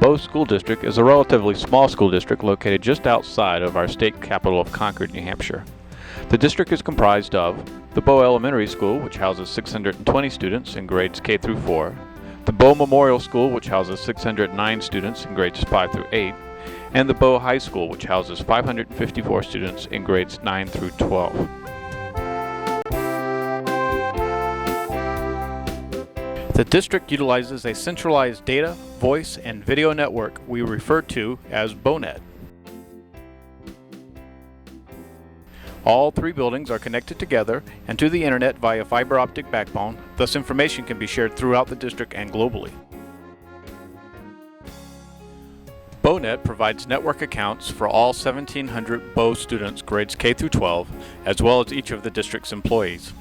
Bow School District is a relatively small school district located just outside of our state capital of Concord, New Hampshire. The district is comprised of the Bow Elementary School, which houses 620 students in grades K through 4, the Bow Memorial School, which houses 609 students in grades 5 through 8, and the Bow High School, which houses 554 students in grades 9 through 12. The district utilizes a centralized data, voice, and video network we refer to as BowNet. All three buildings are connected together and to the internet via fiber optic backbone, thus information can be shared throughout the district and globally. BowNet provides network accounts for all 1,700 Bow students grades K through 12, as well as each of the district's employees.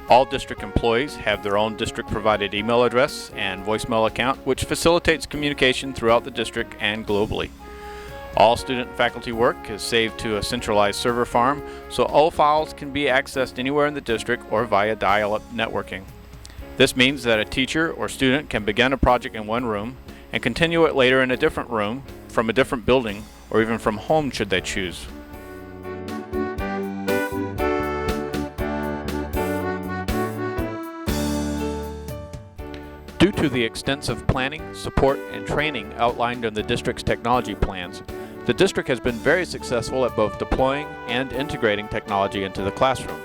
All district employees have their own district-provided email address and voicemail account, which facilitates communication throughout the district and globally. All student and faculty work is saved to a centralized server farm, so all files can be accessed anywhere in the district or via dial-up networking. This means that a teacher or student can begin a project in one room and continue it later in a different room, from a different building, or even from home should they choose. Due to the extensive planning, support, and training outlined in the district's technology plans, the district has been very successful at both deploying and integrating technology into the classroom.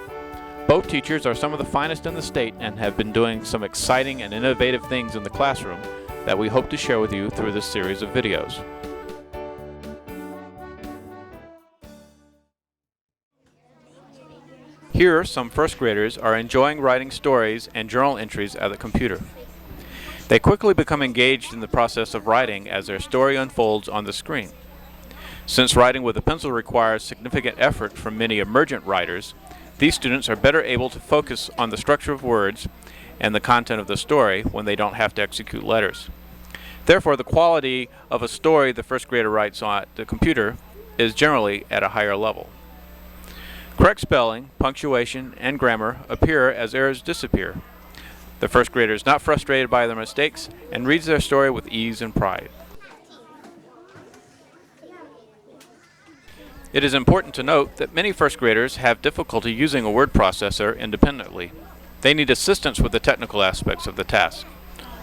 Both teachers are some of the finest in the state and have been doing some exciting and innovative things in the classroom that we hope to share with you through this series of videos. Here, some first graders are enjoying writing stories and journal entries at the computer. They quickly become engaged in the process of writing as their story unfolds on the screen. Since writing with a pencil requires significant effort from many emergent writers, these students are better able to focus on the structure of words and the content of the story when they don't have to execute letters. Therefore, the quality of a story the first grader writes on the computer is generally at a higher level. Correct spelling, punctuation, and grammar appear as errors disappear. The first grader is not frustrated by their mistakes and reads their story with ease and pride. It is important to note that many first graders have difficulty using a word processor independently. They need assistance with the technical aspects of the task.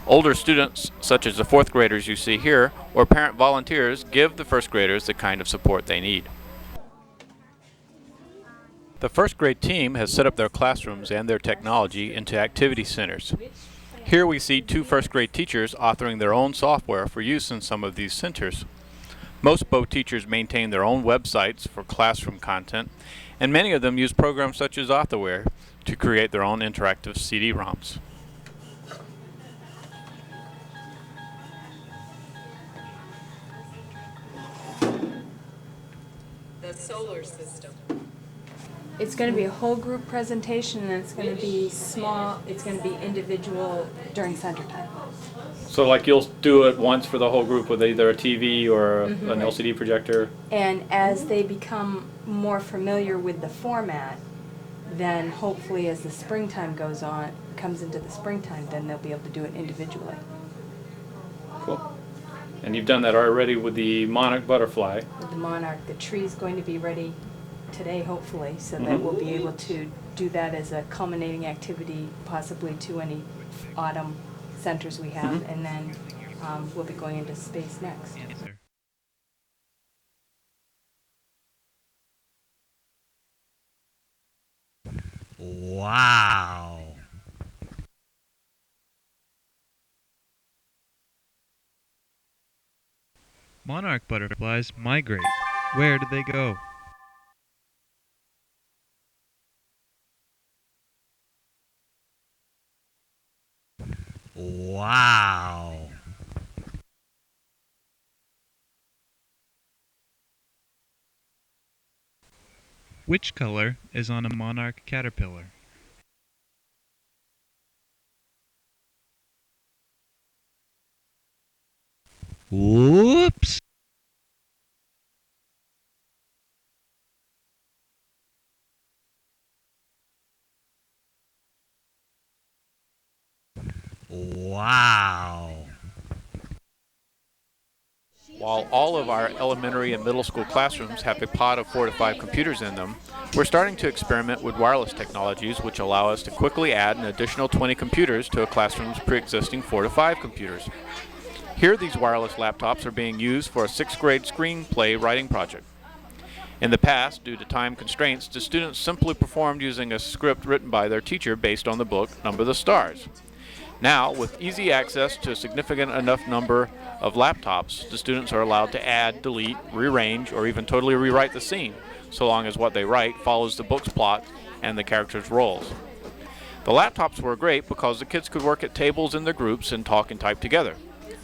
Older students, such as the fourth graders you see here, or parent volunteers, give the first graders the kind of support they need. The first grade team has set up their classrooms and their technology into activity centers. Here we see two first grade teachers authoring their own software for use in some of these centers. Most Bow teachers maintain their own websites for classroom content, and many of them use programs such as Authorware to create their own interactive CD-ROMs. The solar system. It's going to be a whole group presentation, and it's going to be small, it's going to be individual during center time. So like you'll do it once for the whole group with either a TV or an LCD projector? And as they become more familiar with the format, then hopefully as the springtime goes on, comes into the springtime, then they'll be able to do it individually. Cool. And you've done that already with the monarch butterfly. With the monarch, the tree's going to be ready today, hopefully, so that we'll be able to do that as a culminating activity, possibly to any autumn centers we have, and then we'll be going into space next. Wow. Monarch butterflies migrate. Where do they go? Wow. Which color is on a monarch caterpillar? Whoops! Wow! while all of our elementary and middle school classrooms have a pod of 4 to 5 computers in them, we're starting to experiment with wireless technologies which allow us to quickly add an additional 20 computers to a classroom's pre-existing 4 to 5 computers. Here, these wireless laptops are being used for a 6th grade screenplay writing project. In the past, due to time constraints, the students simply performed using a script written by their teacher based on the book Number the Stars. Now, with easy access to a significant enough number of laptops, the students are allowed to add, delete, rearrange, or even totally rewrite the scene, so long as what they write follows the book's plot and the characters' roles. The laptops were great because the kids could work at tables in their groups and talk and type together.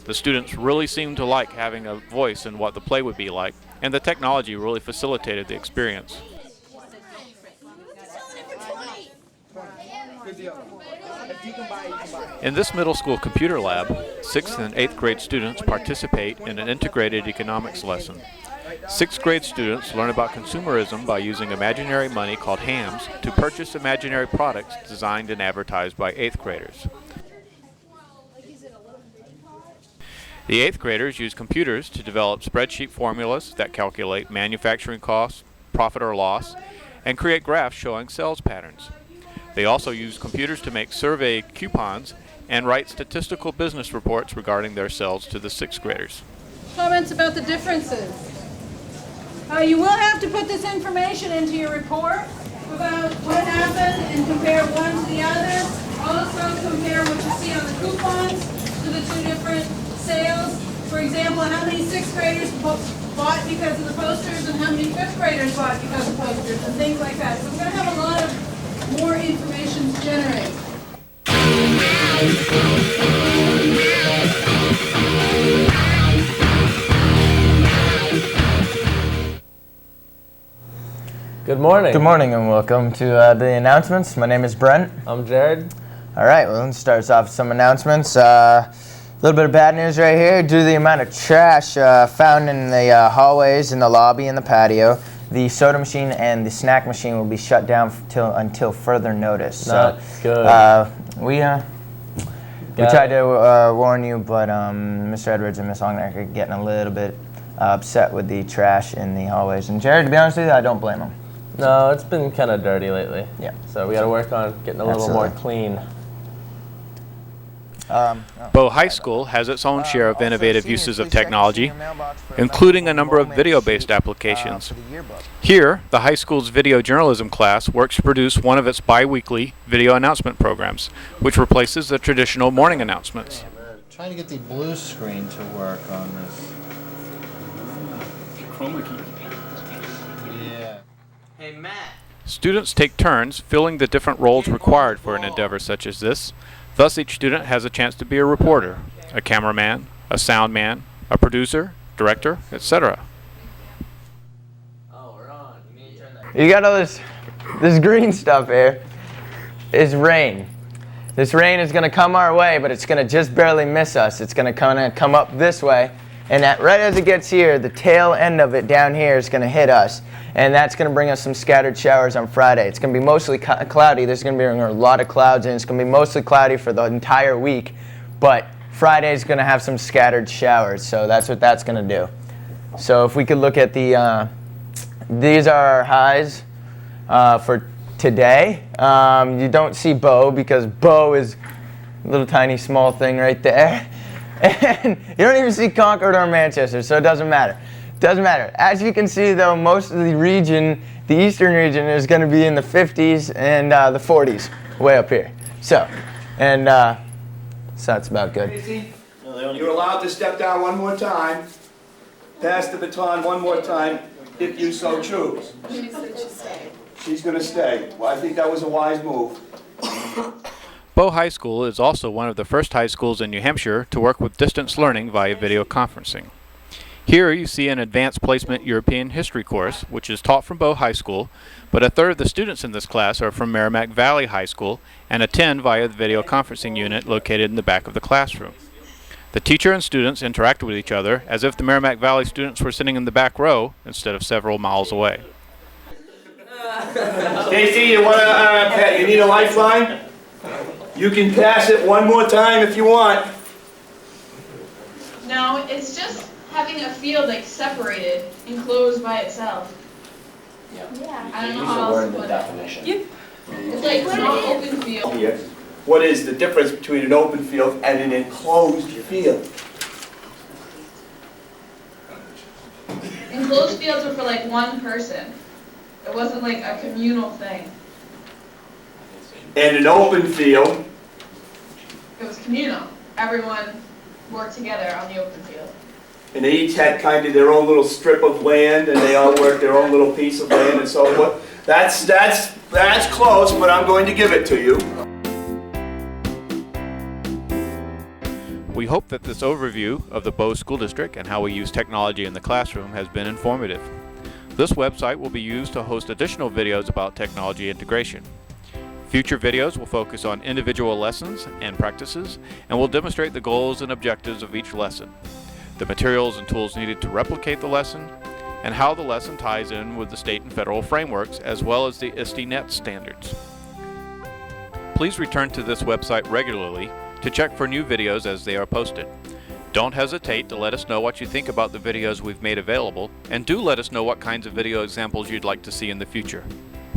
The students really seemed to like having a voice in what the play would be like, and the technology really facilitated the experience. In this middle school computer lab, 6th and 8th grade students participate in an integrated economics lesson. 6th grade students learn about consumerism by using imaginary money called hams to purchase imaginary products designed and advertised by 8th graders. The 8th graders use computers to develop spreadsheet formulas that calculate manufacturing costs, profit or loss, and create graphs showing sales patterns. They also use computers to make survey coupons and write statistical business reports regarding their sales to the 6th graders. Comments about the differences. You will have to put this information into your report about what happened and compare one to the other. Also compare what you see on the coupons to the two different sales. For example, how many 6th graders bought because of the posters and how many 5th graders bought because of posters and things like that. So we're going to have a lot of more information to generate. Good morning. Good morning and welcome to the announcements. My name is Brent. I'm Jared. All right, well, let's start us off with some announcements. A little bit of bad news right here. Due to the amount of trash found in the hallways, in the lobby, and the patio, the soda machine and the snack machine will be shut down until further notice. Not good. We tried to warn you, but Mr. Edwards and Miss Longneck are getting a little bit upset with the trash in the hallways. And Jared, to be honest with you, I don't blame them. No, it's been kind of dirty lately. Yeah. So we got to work on getting a little more clean. Bow High School has its own share of innovative uses of technology, including a number of video-based applications. Here, the high school's video journalism class works to produce one of its bi-weekly video announcement programs, which replaces the traditional morning announcements. Trying to get the blue screen to work on this. Chroma key. Yeah. Hey, Matt. Students take turns filling the different roles required for an endeavor such as this. Thus, each student has a chance to be a reporter, a cameraman, a sound man, a producer, director, etc. Oh, we're on. You got all this green stuff here. Is rain. This rain is going to come our way, but it's going to just barely miss us. It's going to kind of come up this way, and right as it gets here, the tail end of it down here is going to hit us. And that's going to bring us some scattered showers on Friday. It's going to be mostly cloudy. There's going to be a lot of clouds, and it's going to be mostly cloudy for the entire week. But Friday is going to have some scattered showers, so that's what that's going to do. So if we could look at these are our highs for today. You don't see Bow because Bow is a little tiny small thing right there. And you don't even see Concord or Manchester, so it doesn't matter. Doesn't matter. As you can see, though, most of the region, the eastern region, is going to be in the 50s and the 40s, way up here. So that's about good. You're allowed to step down one more time, pass the baton one more time, if you so choose. She's going to stay. Well, I think that was a wise move. Bow High School is also one of the first high schools in New Hampshire to work with distance learning via video conferencing. Here you see an advanced placement European history course, which is taught from Bow High School, but a third of the students in this class are from Merrimack Valley High School and attend via the video conferencing unit located in the back of the classroom. The teacher and students interact with each other as if the Merrimack Valley students were sitting in the back row instead of several miles away. Stacy, you need a lifeline? You can pass it one more time if you want. No, it's just having a field like separated, enclosed by itself. Yeah. I don't know how else to put it. definition. It's like not open field. Here, what is the difference between an open field and an enclosed field? Enclosed fields were for like one person. It wasn't like a communal thing. And an open field, It was communal. Everyone worked together on the open field. and they each had kind of their own little strip of land, and they all worked their own little piece of land and so forth. That's close, but I'm going to give it to you. We hope that this overview of the Bow School District and how we use technology in the classroom has been informative. This website will be used to host additional videos about technology integration. Future videos will focus on individual lessons and practices and will demonstrate the goals and objectives of each lesson, the materials and tools needed to replicate the lesson, and how the lesson ties in with the state and federal frameworks as well as the ISTE-NET standards. Please return to this website regularly to check for new videos as they are posted. Don't hesitate to let us know what you think about the videos we've made available, and do let us know what kinds of video examples you'd like to see in the future.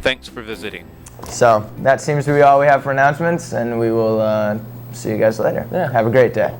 Thanks for visiting. So that seems to be all we have for announcements, and we will see you guys later. Yeah. Have a great day.